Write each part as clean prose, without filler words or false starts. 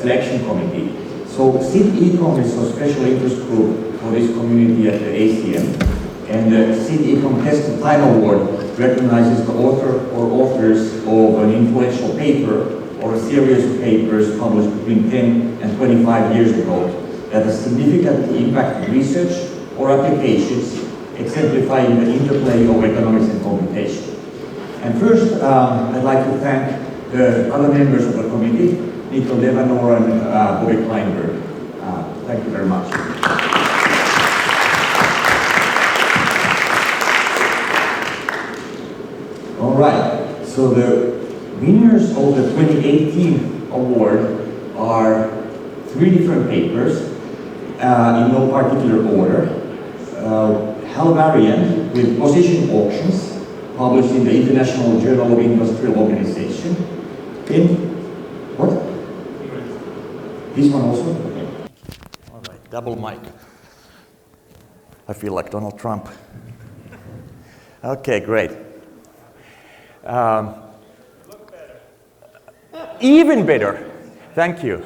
selection committee. So SIGecom is a special interest group for this community at the ACM, and the SIGecom Test of Time Award recognizes the author or authors of an influential paper or a series of papers published between 10 and 25 years ago that has significantly impacted research or applications, exemplifying the interplay of economics and computation. And first, I'd like to thank the other members of the committee, Nico Devanor and Bobby Kleinberg. Thank you very much. All right, so the winners of the 2018 award are 3 different papers in no particular order. Halvarian with position auctions, published in the International Journal of Industrial Organization. What? This one also? Okay. All right, double mic. I feel like Donald Trump. Okay, great. Look better. Even better. Thank you.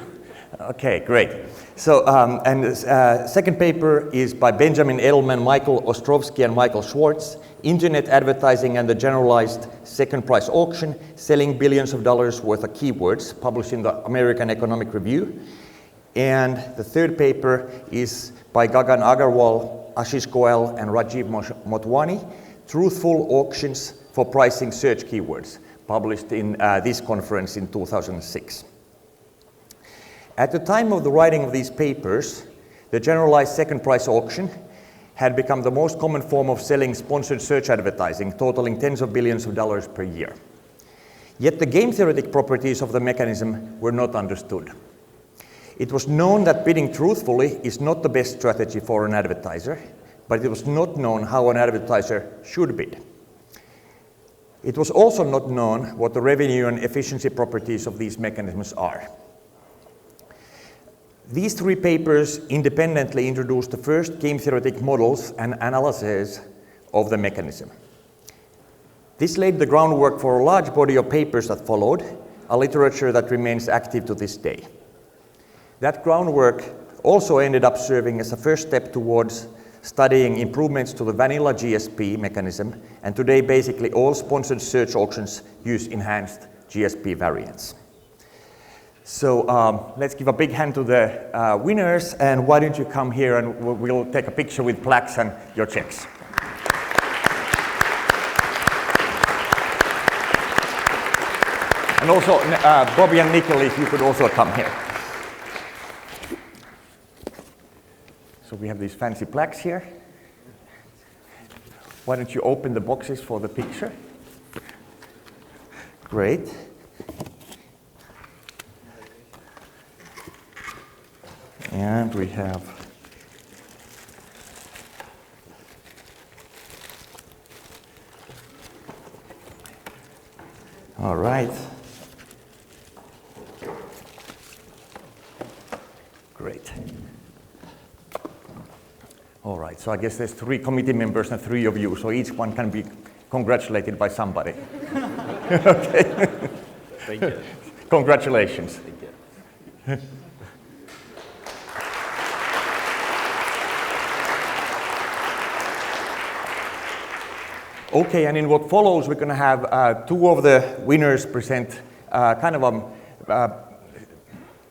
Okay, great. So, and the second paper is by Benjamin Edelman, Michael Ostrovsky, and Michael Schwarz, Internet Advertising and the Generalized Second Price Auction, Selling Billions of Dollars Worth of Keywords, published in the American Economic Review. And the third paper is by Gagan Aggarwal, Ashish Goel, and Rajiv Motwani, Truthful Auctions for Pricing Search Keywords, published in this conference in 2006. At the time of the writing of these papers, the Generalized Second Price Auction had become the most common form of selling sponsored search advertising, totaling tens of billions of dollars per year. Yet the game theoretic properties of the mechanism were not understood. It was known that bidding truthfully is not the best strategy for an advertiser, but it was not known how an advertiser should bid. It was also not known what the revenue and efficiency properties of these mechanisms are. These 3 papers independently introduced the first game theoretic models and analyses of the mechanism. This laid the groundwork for a large body of papers that followed, a literature that remains active to this day. That groundwork also ended up serving as a first step towards studying improvements to the vanilla GSP mechanism, and today basically all sponsored search auctions use enhanced GSP variants. So let's give a big hand to the winners, and why don't you come here and we'll take a picture with plaques and your checks. And also, Bobby and Nickel, if you could also come here. So we have these fancy plaques here. Why don't you open the boxes for the picture? Great. And we have all right. Great. All right, so I guess there's 3 committee members and 3 of you, so each one can be congratulated by somebody. Okay. Thank you. Congratulations. Thank you. Okay, and in what follows, we're going to have 2 of the winners present kind of a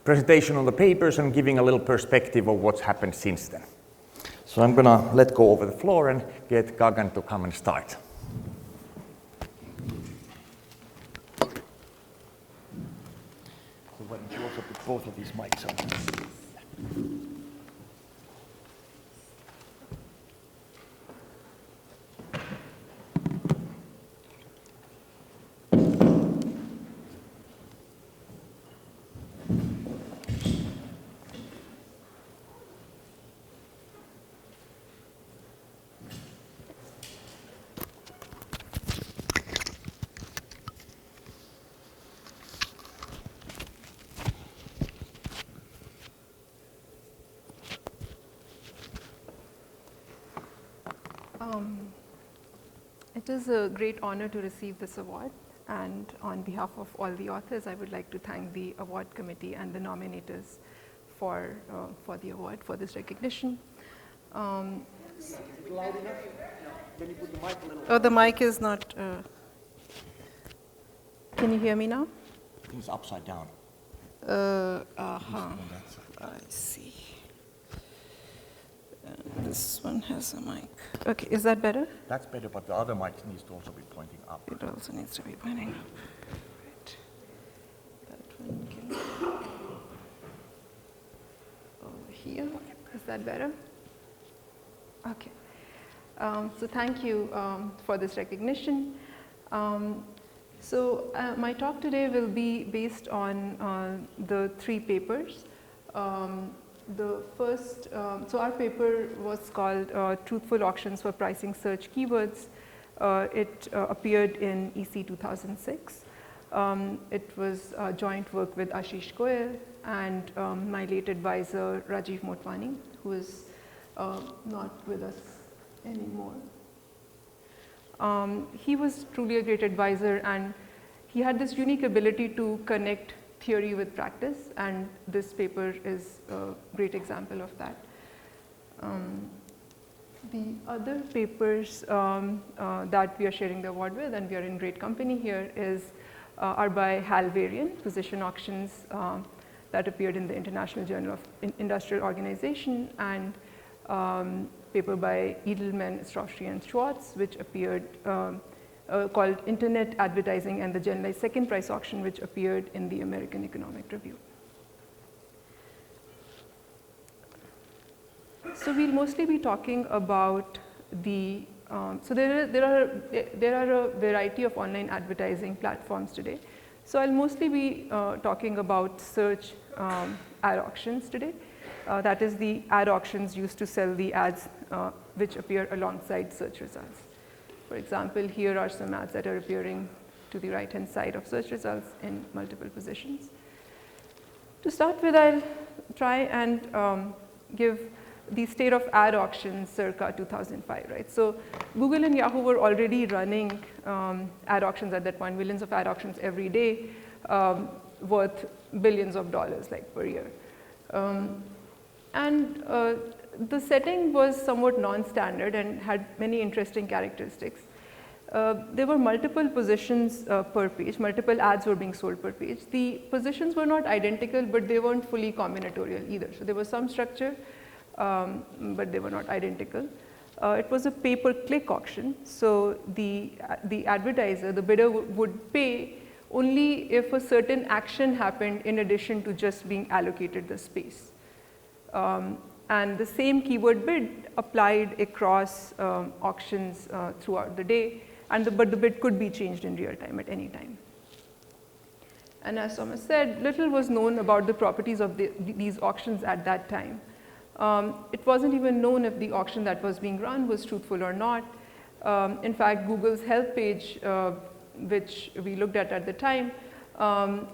presentation on the papers and giving a little perspective of what's happened since then. So I'm going to let go over the floor and get Gagan to come and start. So why don't you also put both of these mics on? It is a great honor to receive this award. And on behalf of all the authors, I would like to thank the award committee and the nominators for the award, for this recognition. Is it loud enough? Can you put the mic a little? Oh, the mic is not. Can you hear me now? I think it's upside down. I see. This one has a mic. Okay, is that better? That's better, but the other mic needs to also be pointing up. It also needs to be pointing up. Right. That one can over here. Is that better? Okay. So thank you for this recognition. My talk today will be based on the 3 papers. The first, so our paper was called Truthful Auctions for Pricing Search Keywords. It appeared in EC 2006. It was joint work with Ashish Goyal and my late advisor Rajiv Motwani, who is not with us anymore. He was truly a great advisor, and he had this unique ability to connect theory with practice, and this paper is a great example of that. The other papers that we are sharing the award with, and we are in great company here, are by Hal Varian, Position Auctions, that appeared in the International Journal of Industrial Organization, and paper by Edelman, Ostrovsky, and Schwarz, which appeared called Internet Advertising and the Generalized Second Price Auction, which appeared in the American Economic Review. So we'll mostly be talking about the, so there are a variety of online advertising platforms today. So I'll mostly be talking about search ad auctions today. That is the ad auctions used to sell the ads which appear alongside search results. For example, here are some ads that are appearing to the right-hand side of search results in multiple positions. To start with, I'll try and give the state of ad auctions circa 2005, right? So Google and Yahoo were already running ad auctions at that point, millions of ad auctions every day, worth billions of dollars like per year. The setting was somewhat non-standard and had many interesting characteristics. There were multiple positions per page, multiple ads were being sold per page. The positions were not identical, but they weren't fully combinatorial either. So there was some structure, but they were not identical. It was a pay-per-click auction, so the advertiser, the bidder would pay only if a certain action happened in addition to just being allocated the space. And the same keyword bid applied across auctions throughout the day, but the bid could be changed in real time at any time. And as Thomas said, little was known about the properties of these auctions at that time. It wasn't even known if the auction that was being run was truthful or not. In fact, Google's help page, which we looked at the time,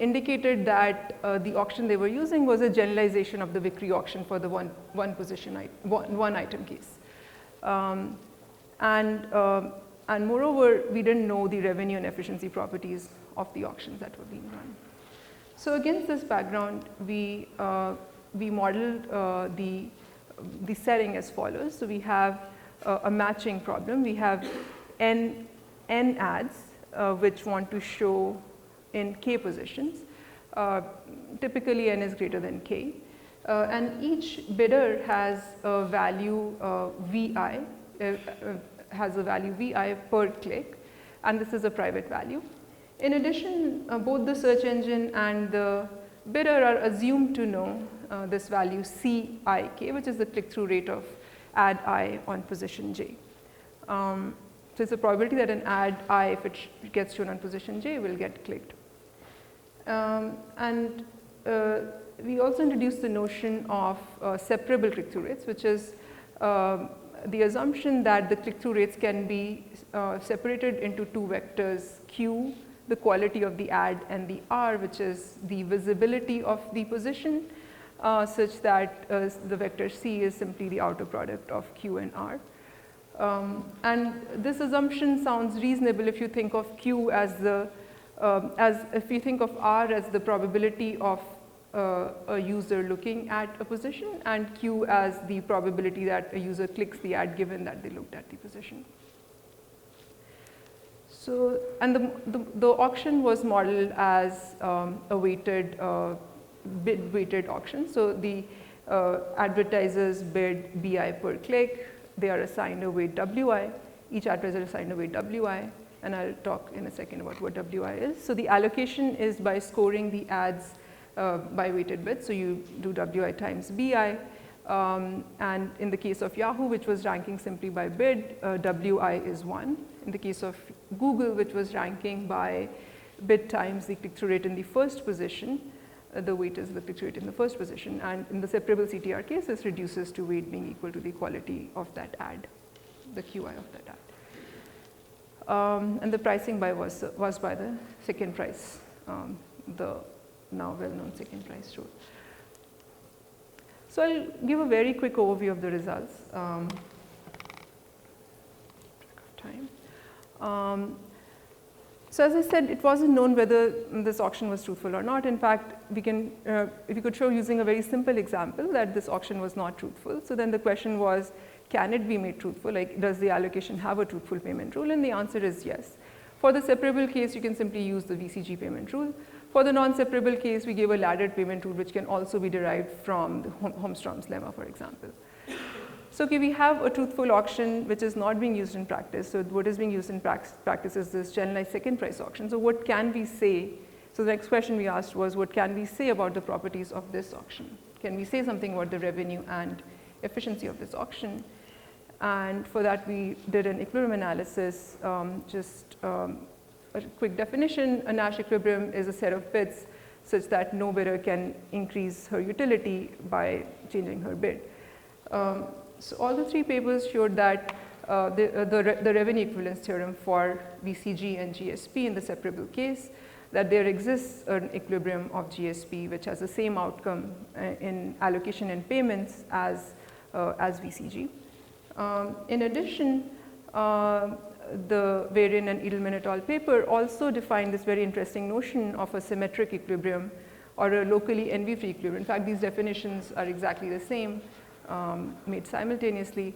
indicated that the auction they were using was a generalization of the Vickrey auction for the one item case. And moreover, we didn't know the revenue and efficiency properties of the auctions that were being run. So against this background, we modeled the setting as follows. So we have a matching problem. We have n ads which want to show in k positions. Typically n is greater than k. And each bidder has a value vi, per click, and this is a private value. In addition, both the search engine and the bidder are assumed to know this value CIK, which is the click-through rate of ad I on position J. So it's a probability that an ad I, if it gets shown on position J, will get clicked. We also introduced the notion of separable click-through rates, which is the assumption that the click-through rates can be separated into two vectors, Q, the quality of the ad, and the R, which is the visibility of the position, such that the vector C is simply the outer product of Q and R. And this assumption sounds reasonable if you think of Q as the as if you think of R as the probability of a user looking at a position, and Q as the probability that a user clicks the ad given that they looked at the position. So, and the auction was modeled as a weighted, bid weighted auction. So the advertisers bid BI per click, they are assigned a weight WI, each advertiser is assigned a weight WI, and I'll talk in a second about what WI is. So the allocation is by scoring the ads by weighted bids, so you do WI times BI, and in the case of Yahoo, which was ranking simply by bid, WI is 1. In the case of Google, which was ranking by bid times the click-through rate in the first position, the weight is the click-through rate in the first position, and in the separable CTR case, this reduces to weight being equal to the quality of that ad, the QI of that ad. And the pricing by was by the second price, the now well-known second price rule. So I'll give a very quick overview of the results. So as I said, it wasn't known whether this auction was truthful or not. In fact, we can, if you could show using a very simple example that this auction was not truthful. So then the question was, can it be made truthful? Like, does the allocation have a truthful payment rule? And the answer is yes. For the separable case, you can simply use the VCG payment rule. For the non-separable case, we gave a laddered payment rule, which can also be derived from the Holmstrom's lemma, for example. So okay, we have a truthful auction which is not being used in practice. So what is being used in practice is this generalized second price auction. So what can we say? So the next question we asked was, what can we say about the properties of this auction? Can we say something about the revenue and efficiency of this auction? And for that, we did an equilibrium analysis. A quick definition, a Nash equilibrium is a set of bids such that no bidder can increase her utility by changing her bid. So all the three papers showed that the revenue equivalence theorem for VCG and GSP in the separable case, that there exists an equilibrium of GSP which has the same outcome in allocation and payments as VCG. In addition, the Varian and Edelman et al. Paper also defined this very interesting notion of a symmetric equilibrium or a locally envy-free equilibrium. In fact, these definitions are exactly the same, made simultaneously.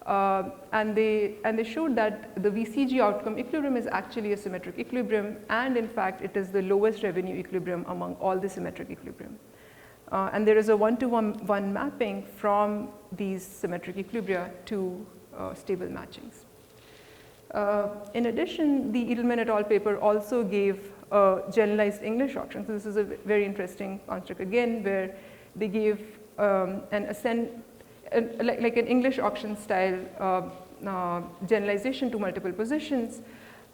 And they showed that the VCG outcome equilibrium is actually a symmetric equilibrium, and in fact, it is the lowest revenue equilibrium among all the symmetric equilibrium. And there is a one-to-one mapping from these symmetric equilibria to stable matchings. In addition, the Edelman et al. Paper also gave a generalized English auction. So this is a very interesting construct again, where they gave like an English auction style generalization to multiple positions,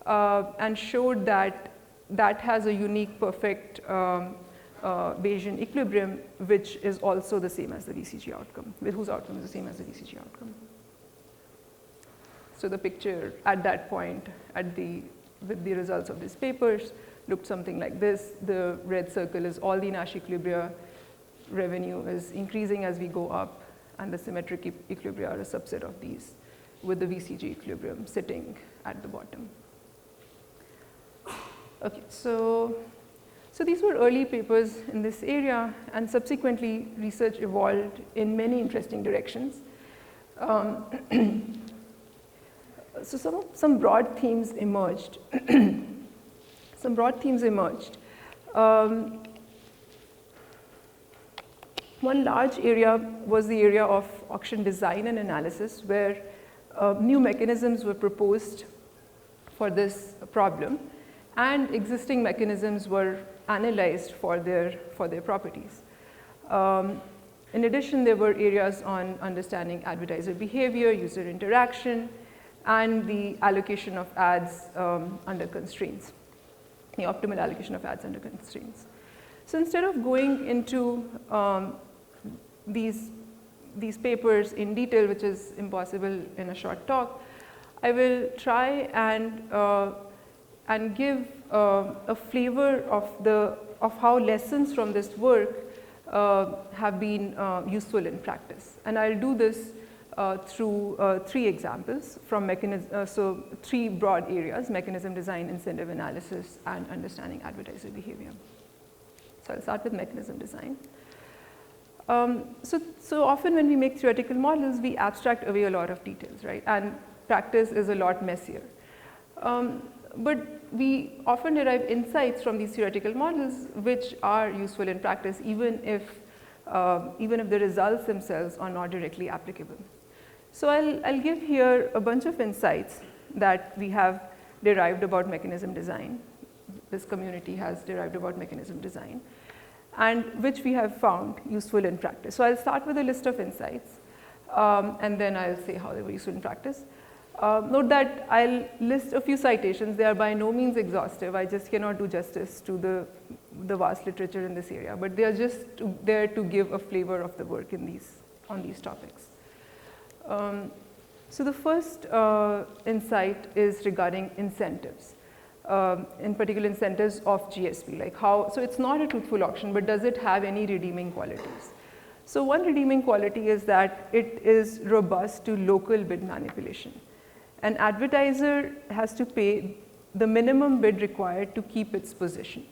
and showed that that has a unique perfect Bayesian equilibrium, which is also the same as the VCG outcome, whose outcome is the same as the VCG outcome. So the picture at that point, with the results of these papers, looked something like this. The red circle is all the Nash equilibria. Revenue is increasing as we go up, and the symmetric equilibria are a subset of these, with the VCG equilibrium sitting at the bottom. Okay, so these were early papers in this area, and subsequently research evolved in many interesting directions. So some broad themes emerged. One large area was the area of auction design and analysis, where new mechanisms were proposed for this problem, and existing mechanisms were analyzed for their properties. In addition, there were areas on understanding advertiser behavior, user interaction, and the allocation of ads under constraints, the optimal allocation of ads under constraints. So instead of going into these papers in detail, which is impossible in a short talk, I will try and give a flavor of how lessons from this work have been useful in practice. And I'll do this through 3 examples from so 3 broad areas: mechanism design, incentive analysis, and understanding advertiser behavior. So I'll start with mechanism design. So often when we make theoretical models, we abstract away a lot of details, right? And practice is a lot messier. But we often derive insights from these theoretical models which are useful in practice, even if the results themselves are not directly applicable. So I'll give here a bunch of insights that we have derived about mechanism design. This community has derived about mechanism design, and which we have found useful in practice. So I'll start with a list of insights, and then I'll say how they were useful in practice. Note that I'll list a few citations. They are by no means exhaustive. I just cannot do justice to the vast literature in this area, but they are just there to give a flavor of the work on these topics. So the first insight is regarding incentives, in particular incentives of GSP, like how, so it's not a truthful auction, but does it have any redeeming qualities? So one redeeming quality is that it is robust to local bid manipulation. An advertiser has to pay the minimum bid required to keep its position.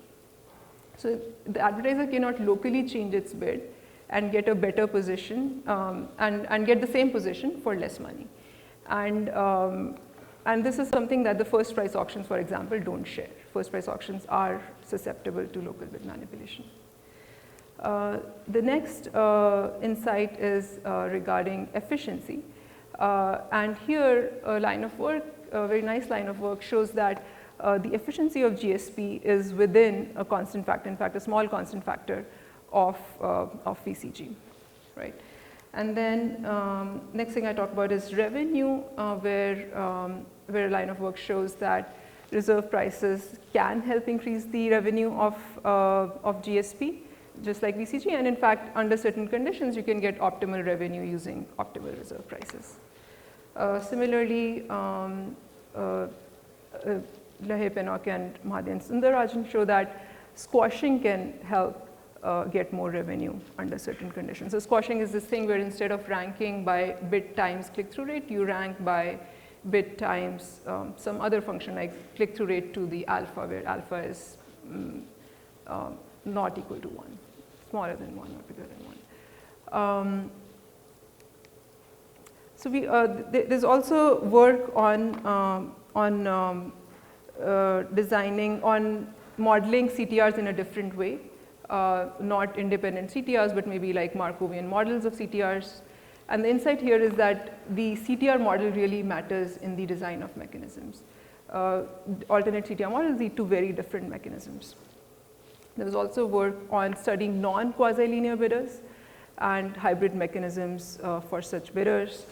So the advertiser cannot locally change its bid and get a better position and get the same position for less money. And this is something that the first price auctions, for example, don't share. First price auctions are susceptible to local bid manipulation. The next insight is regarding efficiency. And here a line of work, a very nice line of work, shows that the efficiency of GSP is within a constant factor, in fact a small constant factor of VCG, right? And then next thing I talk about is revenue, where a line of work shows that reserve prices can help increase the revenue of GSP, just like VCG, and in fact under certain conditions you can get optimal revenue using optimal reserve prices. Similarly, Lahe, Pennock, and Mahdi and Sundarajan show that squashing can help get more revenue under certain conditions. So squashing is this thing where instead of ranking by bit times click-through rate, you rank by bit times some other function like click-through rate to the alpha, where alpha is not equal to 1, smaller than 1 or bigger than 1. So there's also work on designing, on modeling CTRs in a different way, not independent CTRs, but maybe like Markovian models of CTRs. And the insight here is that the CTR model really matters in the design of mechanisms. Alternate CTR models lead to very different mechanisms. There was also work on studying non-quasi-linear bidders and hybrid mechanisms for such bidders,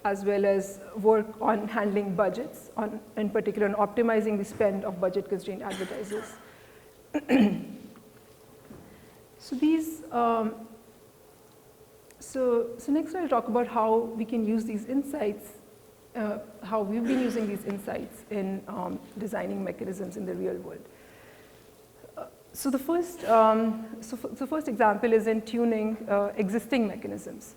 as well as work on handling budgets, in particular on optimizing the spend of budget-constrained advertisers. So these, so next I'll talk about how we can use these insights, how we've been using these insights in designing mechanisms in the real world. So the first, first example is in tuning existing mechanisms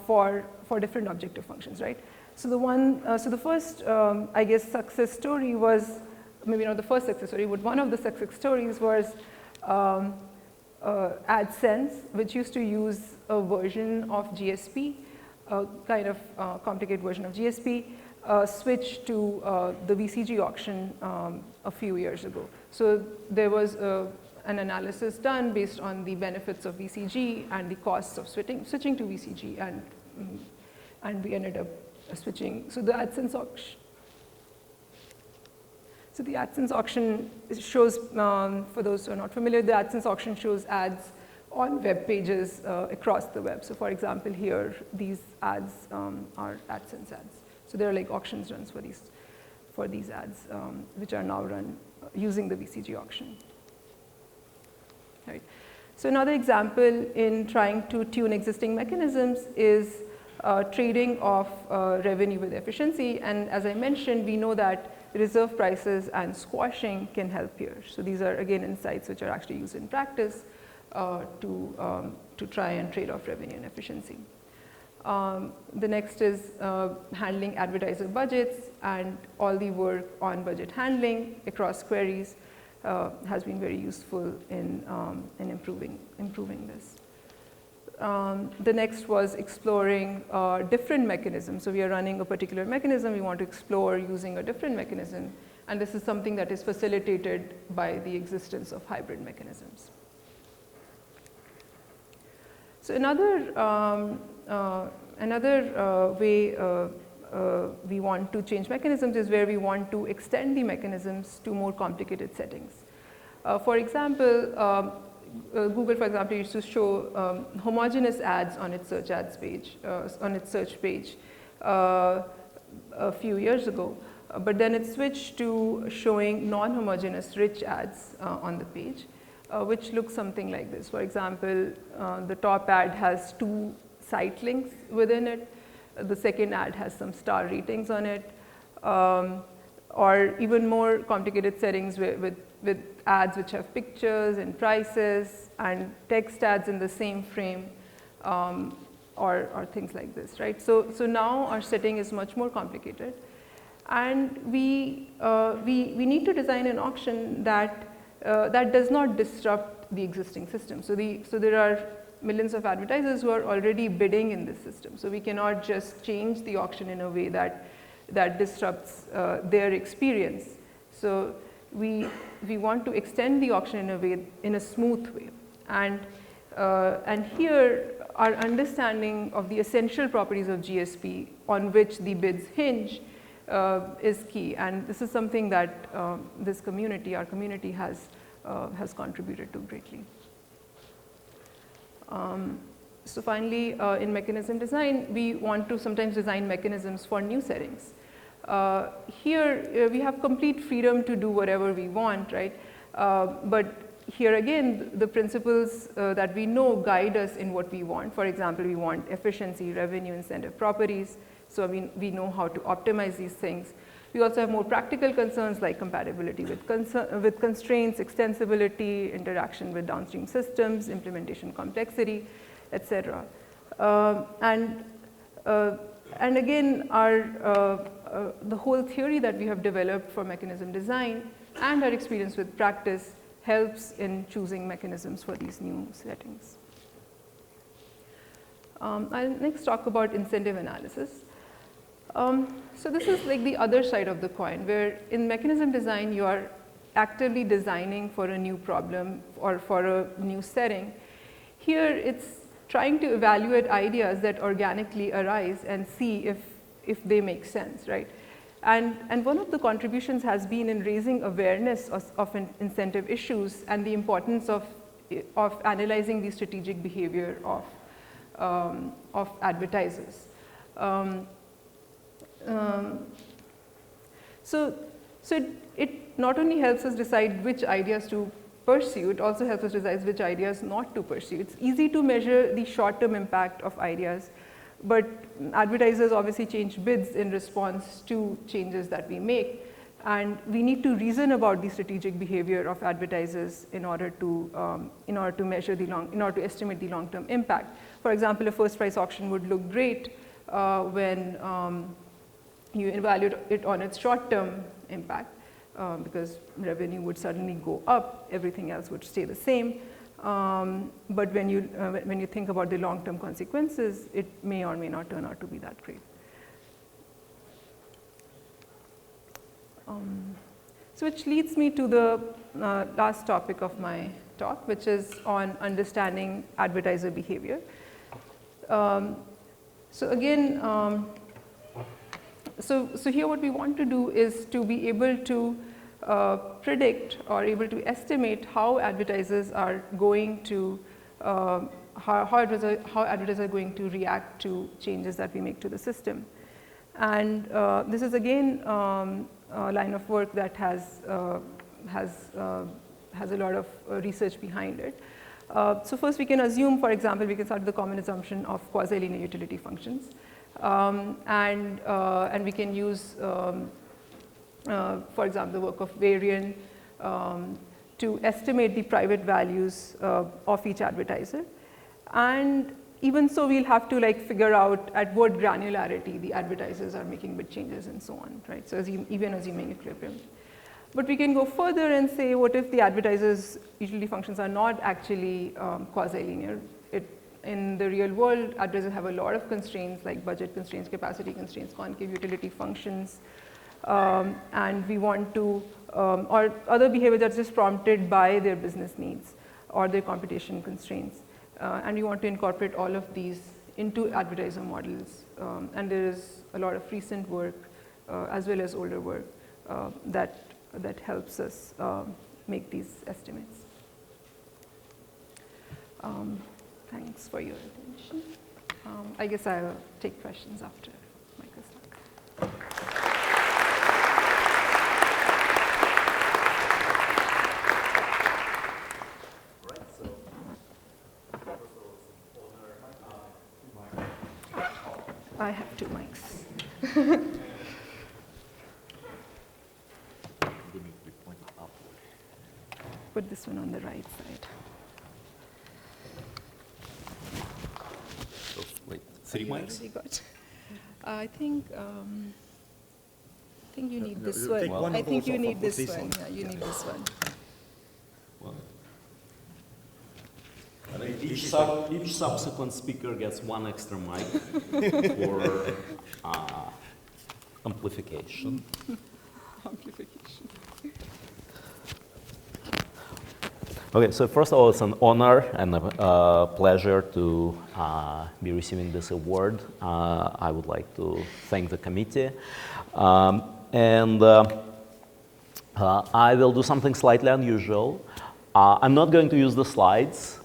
for different objective functions, right? So the first, I guess, success story was, maybe not the first success story, but one of the success stories was AdSense, which used to use a version of GSP, a kind of complicated version of GSP, switched to the VCG auction a few years ago. So there was an analysis done based on the benefits of VCG and the costs of switching to VCG, and we ended up switching. So the AdSense auction. So the AdSense auction shows, for those who are not familiar, the AdSense auction shows ads on web pages across the web. So for example, here, these ads are AdSense ads. So there are like auctions runs for these ads, which are now run using the VCG auction. Right. So another example in trying to tune existing mechanisms is trading of revenue with efficiency. And as I mentioned, we know that reserve prices and squashing can help here. So these are again insights which are actually used in practice to try and trade off revenue and efficiency. The next is handling advertiser budgets, and all the work on budget handling across queries has been very useful in improving this. The next was exploring different mechanisms. So we are running a particular mechanism, we want to explore using a different mechanism, and this is something that is facilitated by the existence of hybrid mechanisms. So another way we want to change mechanisms is where we want to extend the mechanisms to more complicated settings. For example, Google, for example, used to show homogeneous ads on its search ads page, on its search page a few years ago, but then it switched to showing non-homogeneous rich ads on the page, which looks something like this. For example, the top ad has 2 site links within it. The second ad has some star ratings on it, or even more complicated settings with ads which have pictures and prices and text ads in the same frame, or things like this, right? So now our setting is much more complicated, and we need to design an auction that does not disrupt the existing system. So there are millions of advertisers who are already bidding in this system. So we cannot just change the auction in a way that disrupts their experience. So we want to extend the auction in a smooth way. And here our understanding of the essential properties of GSP on which the bids hinge is key. And this is something that our community has contributed to greatly. So finally, in mechanism design, we want to sometimes design mechanisms for new settings. Here, we have complete freedom to do whatever we want, right? But here again, the principles that we know guide us in what we want. For example, we want efficiency, revenue, incentive properties. So we know how to optimize these things. We also have more practical concerns like compatibility with constraints, extensibility, interaction with downstream systems, implementation complexity, etc. And again, the whole theory that we have developed for mechanism design and our experience with practice helps in choosing mechanisms for these new settings. I'll next talk about incentive analysis. So this is like the other side of the coin, where in mechanism design you are actively designing for a new problem or for a new setting. Here it's trying to evaluate ideas that organically arise and see if they make sense, right? And one of the contributions has been in raising awareness of incentive issues and the importance of analyzing the strategic behavior of advertisers. So it not only helps us decide which ideas to pursue, it also helps us decide which ideas not to pursue. It's easy to measure the short-term impact of ideas, but advertisers obviously change bids in response to changes that we make, and we need to reason about the strategic behavior of advertisers in order to estimate the long-term impact. For example, a first price auction would look great when you evaluate it on its short-term impact, because revenue would suddenly go up, everything else would stay the same. But when you think about the long-term consequences, it may or may not turn out to be that great. So which leads me to the last topic of my talk, which is on understanding advertiser behavior. So again, so here what we want to do is to be able to predict or able to estimate how advertisers are going to how advertisers are going to react to changes that we make to the system. And this is again a line of work that has a lot of research behind it. So first we can assume, for example, we can start with the common assumption of quasi-linear utility functions, and we can use for example, the work of Varian to estimate the private values of each advertiser. And even so, we'll have to like figure out at what granularity the advertisers are making bit changes and so on, right? So even assuming equilibrium. But we can go further and say, what if the advertisers' utility functions are not actually quasi-linear? In the real world, advertisers have a lot of constraints like budget constraints, capacity constraints, concave utility functions, and we want to, or other behavior that's just prompted by their business needs or their computation constraints. And we want to incorporate all of these into advertiser models. And there is a lot of recent work as well as older work that helps us make these estimates. Thanks for your attention. I guess I'll take questions after Michael's talk. I have 2 mics. Put this one on the right side. Wait, 3 mics? I think you need this take one. one I of think those you off need and put this this one. on. Yeah, you need this one. Each subsequent speaker gets 1 extra mic for amplification. Amplification. Okay, so first of all, it's an honor and a pleasure to be receiving this award. I would like to thank the committee. And I will do something slightly unusual. I'm not going to use the slides.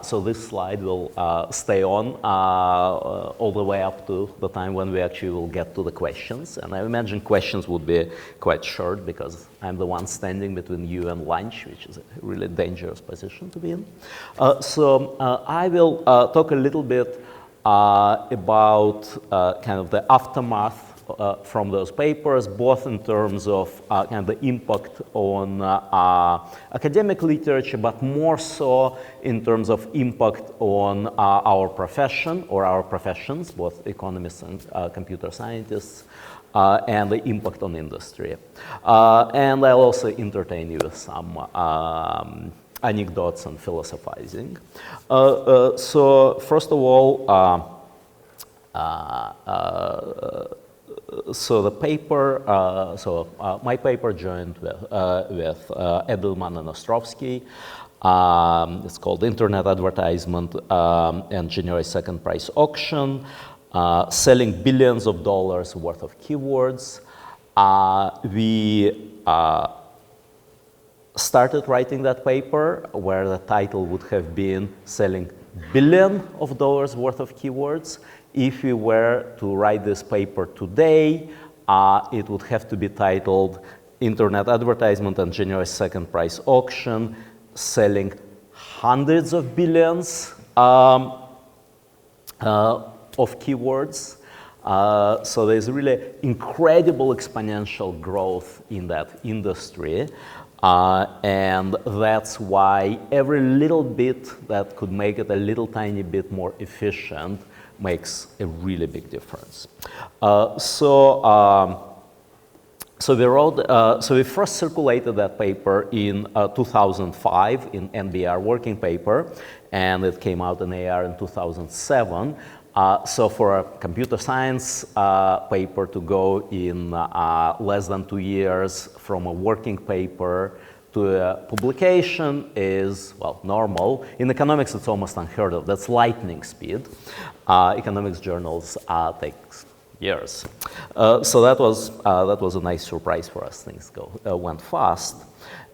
So this slide will stay on all the way up to the time when we actually will get to the questions. And I imagine questions would be quite short because I'm the one standing between you and lunch, which is a really dangerous position to be in. So I will talk a little bit about kind of the aftermath from those papers, both in terms of kind of the impact on academic literature, but more so in terms of impact on our profession or our professions, both economists and computer scientists, and the impact on industry. And I'll also entertain you with some anecdotes and philosophizing. So first of all, so the paper, my paper joined with Edelman and Ostrovsky. It's called Internet Advertisement and Generalized Second Price Auction, selling billions of dollars worth of keywords. We started writing that paper where the title would have been selling billion of dollars worth of keywords. If we were to write this paper today, it would have to be titled Internet Advertisement and Generalized Second Price Auction, selling hundreds of billions of keywords. So there's really incredible exponential growth in that industry. And that's why every little bit that could make it a little tiny bit more efficient makes a really big difference. So we first circulated that paper in 2005 in NBR working paper, and it came out in AR in 2007. So for a computer science paper to go in less than 2 years from a working paper to a publication is, well, normal. In economics, it's almost unheard of. That's lightning speed. Economics journals takes years. So that was a nice surprise for us. Things went fast.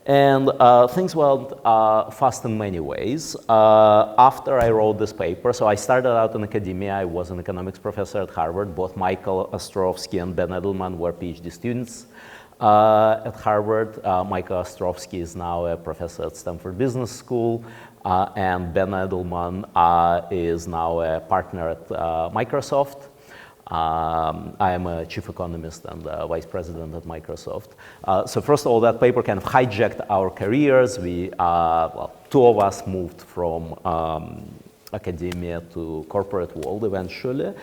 And things went fast in many ways. After I wrote this paper, so I started out in academia. I was an economics professor at Harvard. Both Michael Ostrovsky and Ben Edelman were PhD students at Harvard. Michael Ostrovsky is now a professor at Stanford Business School, and Ben Edelman is now a partner at Microsoft. I am a chief economist and vice president at Microsoft. So first of all, that paper kind of hijacked our careers. We, well, 2 of us moved from academia to corporate world eventually.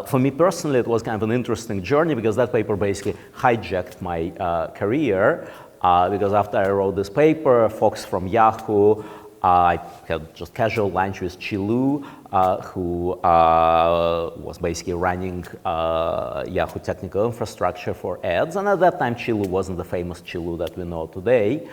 For me personally, it was kind of an interesting journey because that paper basically hijacked my career. Because after I wrote this paper, folks from Yahoo, I had just casual lunch with Chilu, who was basically running Yahoo technical infrastructure for ads. And at that time, Chilu wasn't the famous Chilu that we know today.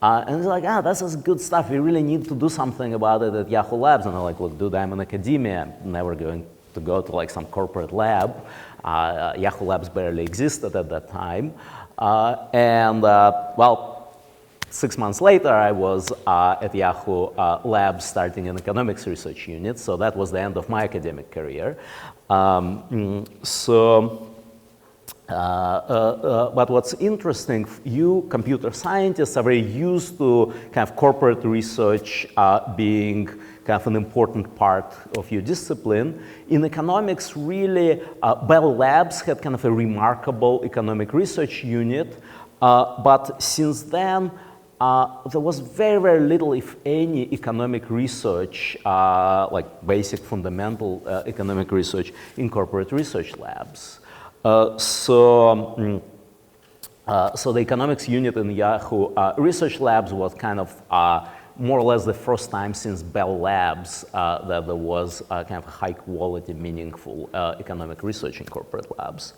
And he's like, this is good stuff. We really need to do something about it at Yahoo Labs. And I'm like, look, dude, I'm in academia. I'm never going to go to like some corporate lab. Yahoo Labs barely existed at that time. Well, 6 months later, I was at Yahoo Labs starting an economics research unit. So that was the end of my academic career. But what's interesting, you computer scientists are very used to kind of corporate research being kind of an important part of your discipline. In economics, really, Bell Labs had kind of a remarkable economic research unit. But since then, there was very, very little, if any, economic research, like basic fundamental economic research in corporate research labs. So the economics unit in Yahoo Research Labs was kind of more or less the first time since Bell Labs that there was kind of high quality, meaningful economic research in corporate labs.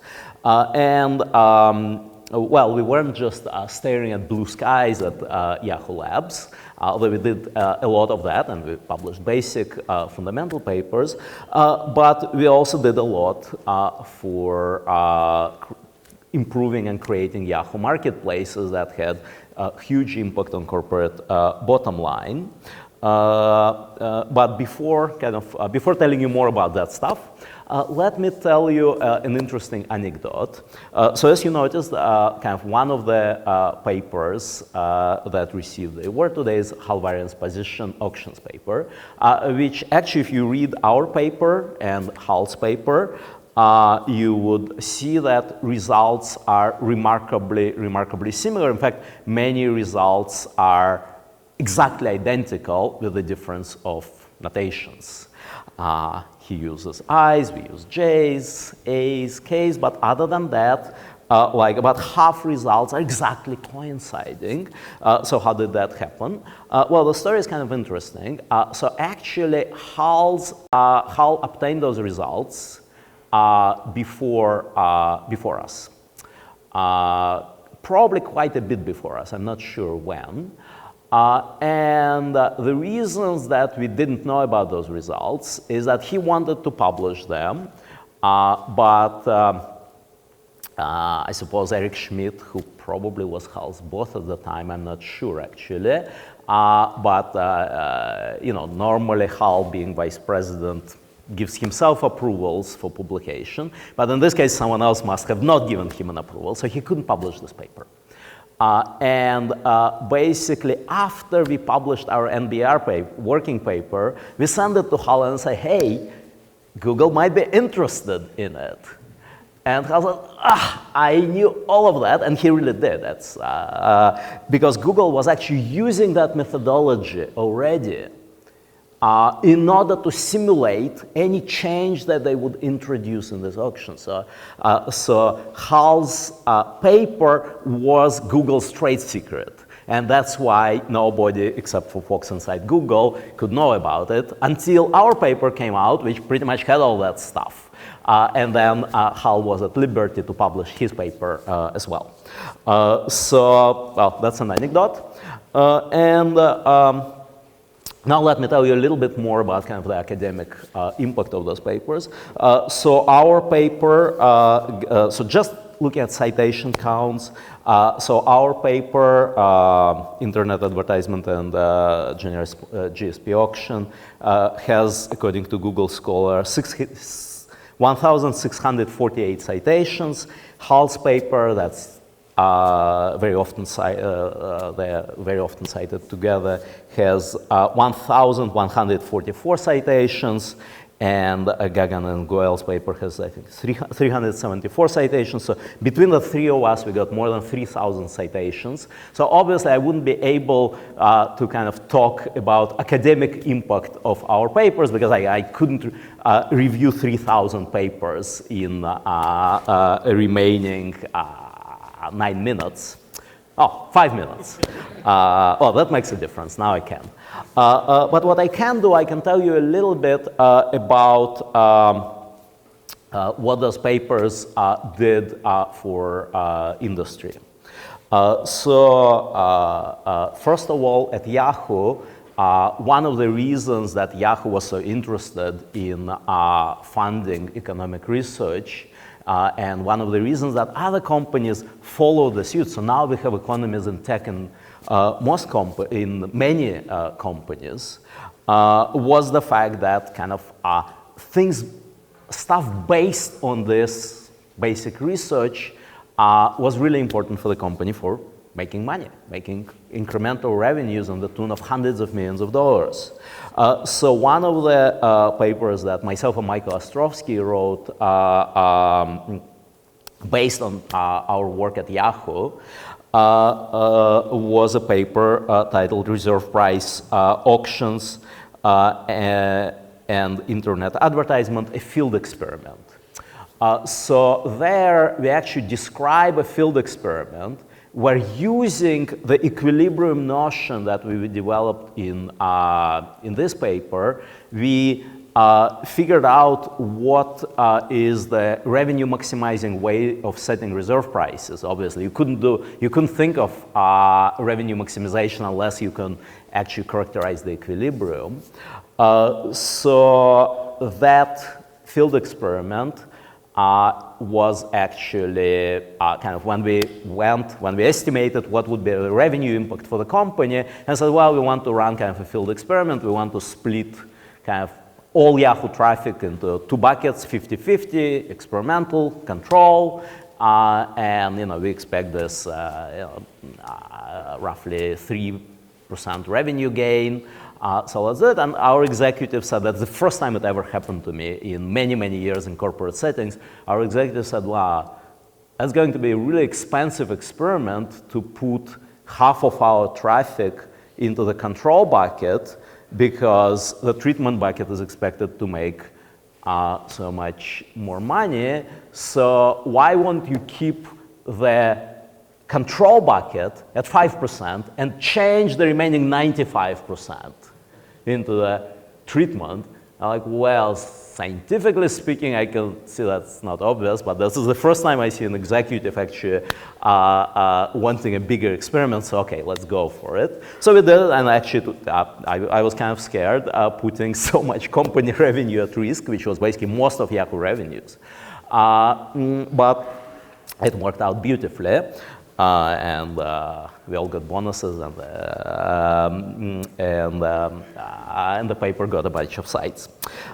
Well, we weren't just staring at blue skies at Yahoo Labs, although we did a lot of that, and we published basic fundamental papers, but we also did a lot for improving and creating Yahoo marketplaces that had a huge impact on corporate bottom line. But before telling you more about that stuff, let me tell you an interesting anecdote. So as you noticed, kind of one of the papers that received the award today is Hull Variance Position Auctions paper, which actually, if you read our paper and Hull's paper, you would see that results are remarkably similar. In fact, many results are exactly identical with the difference of notations. He uses I's, we use J's, A's, K's, but other than that, like about half results are exactly coinciding. So how did that happen? Well, the story is kind of interesting. So actually, Hull obtained those results before us. Probably quite a bit before us, I'm not sure when. And the reasons that we didn't know about those results is that he wanted to publish them, but I suppose Eric Schmidt, who probably was Hull's boss at the time, I'm not sure actually, but you know, normally Hull, being vice president, gives himself approvals for publication, but in this case someone else must have not given him an approval, so he couldn't publish this paper. Basically, after we published our NBR working paper, we sent it to Hull and say, hey, Google might be interested in it. And Hull said, I knew all of that, and he really did. That's because Google was actually using that methodology already in order to simulate any change that they would introduce in this auction. So Hull's paper was Google's trade secret. And that's why nobody, except for folks inside Google, could know about it until our paper came out, which pretty much had all that stuff. And then Hull was at liberty to publish his paper as well. Well, that's an anecdote. Now let me tell you a little bit more about kind of the academic impact of those papers. So our paper, so just looking at citation counts, so our paper, Internet Advertisement and Generalized GSP Auction, has, according to Google Scholar, 1,648 citations. Hull's paper, that's they're very often cited together, has 1,144 citations, And Gagan and Goel's paper has, I think, 374 citations. So between the three of us, we got more than 3,000 citations. So obviously, I wouldn't be able to kind of talk about academic impact of our papers because I couldn't review 3,000 papers in remaining 9 minutes. Oh, 5 minutes. Oh, that makes a difference. Now I can. But what I can do, I can tell you a little bit about what those papers did for industry. First of all, at Yahoo, one of the reasons that Yahoo was so interested in funding economic research and one of the reasons that other companies followed the suit, so now we have economists in tech and in many companies, was the fact that kind of stuff based on this basic research was really important for the company for making money, making incremental revenues on the tune of hundreds of millions of dollars. So one of the papers that myself and Michael Ostrovsky wrote based on our work at Yahoo was a paper titled Reserve Price Auctions and Internet Advertisement, a Field Experiment. So there we actually describe a field experiment where using the equilibrium notion that we developed in this paper, we figured out what is the revenue maximizing way of setting reserve prices. Obviously, you couldn't think of revenue maximization unless you can actually characterize the equilibrium. So that field experiment was actually kind of when we estimated what would be the revenue impact for the company, and said, well, we want to run kind of a field experiment. We want to split kind of all Yahoo traffic into two buckets, 50-50, experimental, control, and we expect this roughly 3% revenue gain. So that's it, and our executive said that's the first time it ever happened to me in many, many years in corporate settings. Our executive said, wow, that's going to be a really expensive experiment to put half of our traffic into the control bucket because the treatment bucket is expected to make so much more money. So why won't you keep the control bucket at 5% and change the remaining 95% into the treatment? I'm like, well, scientifically speaking, I can see that's not obvious, but this is the first time I see an executive actually wanting a bigger experiment, so okay, let's go for it. So we did it, and actually I was kind of scared putting so much company revenue at risk, which was basically most of Yahoo revenues. But it worked out beautifully. And we all got bonuses, and the paper got a bunch of cites.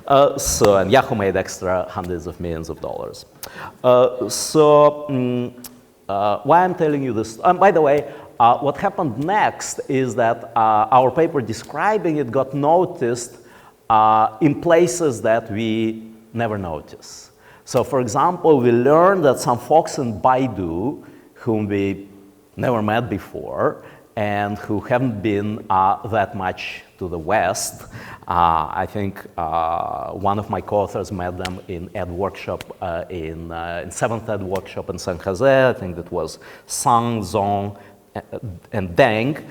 And Yahoo made extra hundreds of millions of dollars. Why I'm telling you this? By the way, what happened next is that our paper describing it got noticed in places that we never notice. So, for example, we learned that some folks in Baidu whom we never met before and who haven't been that much to the West. I think one of my co-authors met them in Ed Workshop, in 7th Ed Workshop in San Jose. I think that was Sang, Zong, and Deng.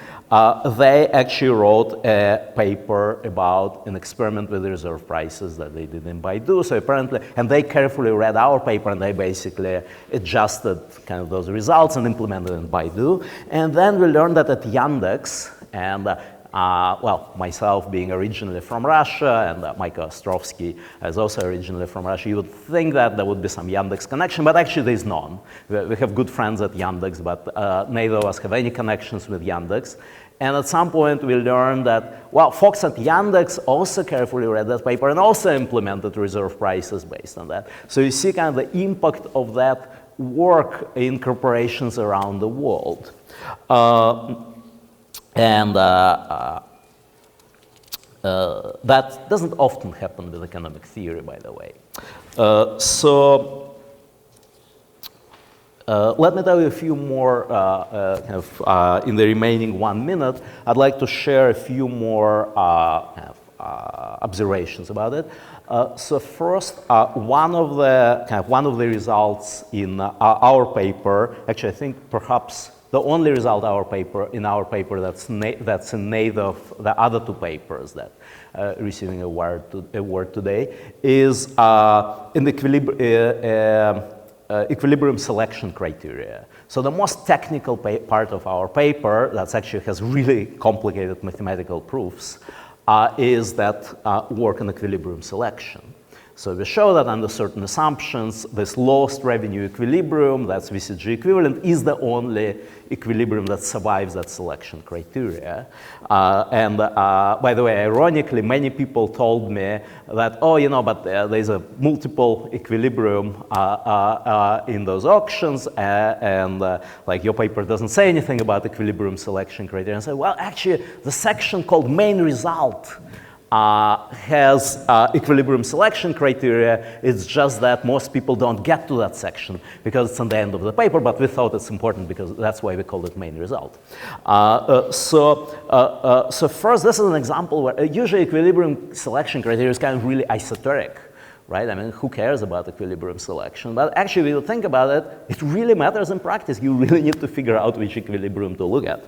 They actually wrote a paper about an experiment with reserve prices that they did in Baidu. So apparently, and they carefully read our paper and they basically adjusted kind of those results and implemented in Baidu. And then we learned that at Yandex, and well, myself being originally from Russia, and Michael Ostrovsky is also originally from Russia, you would think that there would be some Yandex connection, but actually there's none. We have good friends at Yandex, but neither of us have any connections with Yandex. And at some point we learned that, well, folks at Yandex also carefully read that paper and also implemented reserve prices based on that. So you see kind of the impact of that work in corporations around the world. That doesn't often happen with economic theory, by the way. Let me tell you a few more, in the remaining 1 minute, I'd like to share a few more observations about it. So first, one of the results in our paper, actually I think perhaps the only result in our paper that's in need of the other two papers that receiving award today, is in the equilibrium selection criteria. So the most technical part of our paper, that actually has really complicated mathematical proofs, is that work on equilibrium selection. So we show that under certain assumptions, this lowest revenue equilibrium, that's VCG equivalent, is the only equilibrium that survives that selection criteria. By the way, ironically, many people told me that, oh, you know, but there's a multiple equilibrium in those auctions, like your paper doesn't say anything about equilibrium selection criteria. And I said, well, actually, the section called main result has equilibrium selection criteria. It's just that most people don't get to that section because it's on the end of the paper, but we thought it's important because that's why we called it main result. So first, this is an example where usually equilibrium selection criteria is kind of really esoteric, right? I mean, who cares about equilibrium selection? But actually, when you think about it, it really matters in practice. You really need to figure out which equilibrium to look at.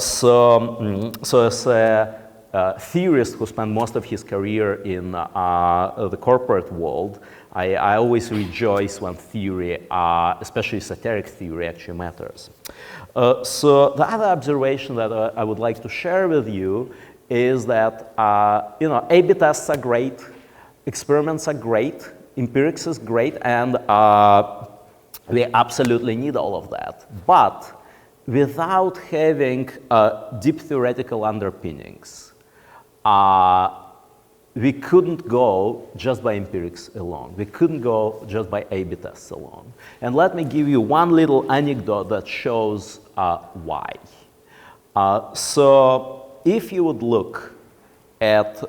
So as a theorist who spent most of his career in the corporate world, I always rejoice when theory, especially esoteric theory, actually matters. So the other observation that I would like to share with you is that A/B tests are great, experiments are great, empirics is great, and we absolutely need all of that. But without having deep theoretical underpinnings, we couldn't go just by empirics alone. We couldn't go just by A/B tests alone. And let me give you one little anecdote that shows why. So if you would look at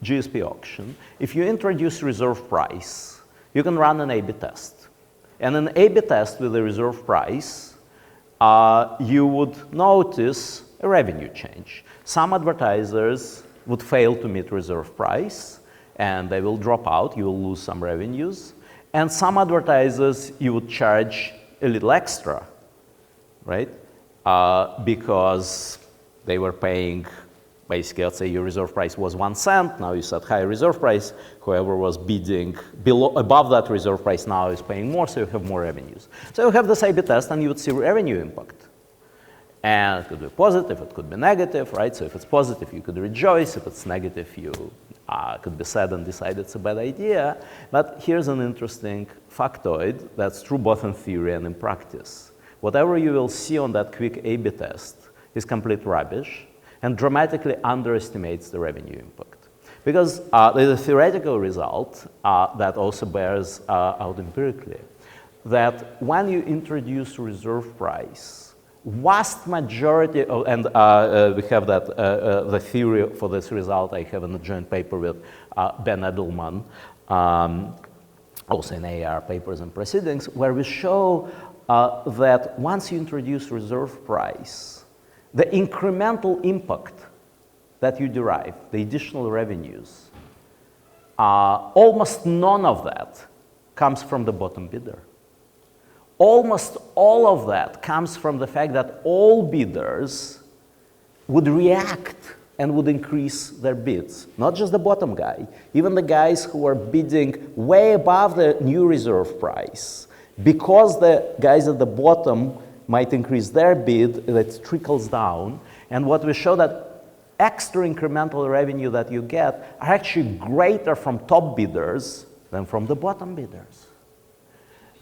GSP auction, if you introduce reserve price, you can run an A/B test. And an A/B test with a reserve price, you would notice a revenue change. Some advertisers would fail to meet reserve price, and they will drop out. You will lose some revenues. And some advertisers, you would charge a little extra, right? Because they were paying, basically, let's say your reserve price was 1 cent. Now you set higher reserve price. Whoever was bidding above that reserve price now is paying more, so you have more revenues. So you have this A/B test, and you would see revenue impact. And it could be positive, it could be negative, right? So if it's positive, you could rejoice. If it's negative, you could be sad and decide it's a bad idea. But here's an interesting factoid that's true both in theory and in practice. Whatever you will see on that quick A/B test is complete rubbish and dramatically underestimates the revenue impact. Because there's a theoretical result that also bears out empirically, that when you introduce reserve price, vast majority of, and we have that, the theory for this result I have in a joint paper with Ben Edelman, also in AR papers and proceedings, where we show that once you introduce reserve price, the incremental impact that you derive, the additional revenues, almost none of that comes from the bottom bidder. Almost all of that comes from the fact that all bidders would react and would increase their bids. Not just the bottom guy, even the guys who are bidding way above the new reserve price. Because the guys at the bottom might increase their bid, that trickles down. And what we show that extra incremental revenue that you get are actually greater from top bidders than from the bottom bidders.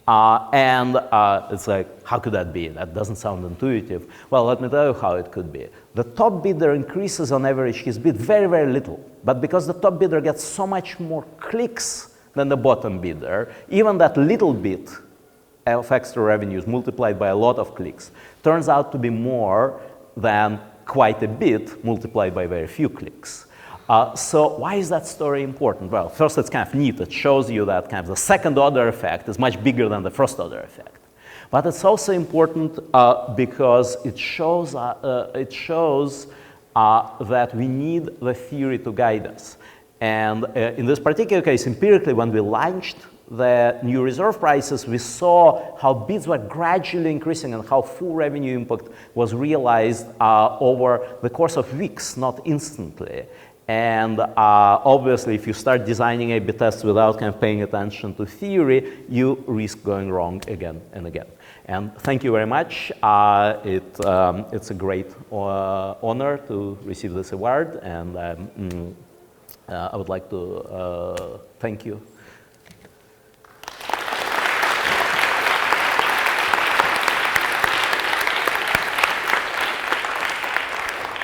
It's like, how could that be? That doesn't sound intuitive. Well, let me tell you how it could be. The top bidder increases on average his bid very, very little. But because the top bidder gets so much more clicks than the bottom bidder, even that little bit of extra revenues multiplied by a lot of clicks turns out to be more than quite a bit multiplied by very few clicks. So why is that story important? Well, first, it's kind of neat. It shows you that kind of the second order effect is much bigger than the first order effect. But it's also important because it shows that we need the theory to guide us. And in this particular case, empirically, when we launched the new reserve prices, we saw how bids were gradually increasing and how full revenue impact was realized over the course of weeks, not instantly. And obviously, if you start designing A/B tests without kind of paying attention to theory, you risk going wrong again and again. And thank you very much. It's a great honor to receive this award, and I would like to thank you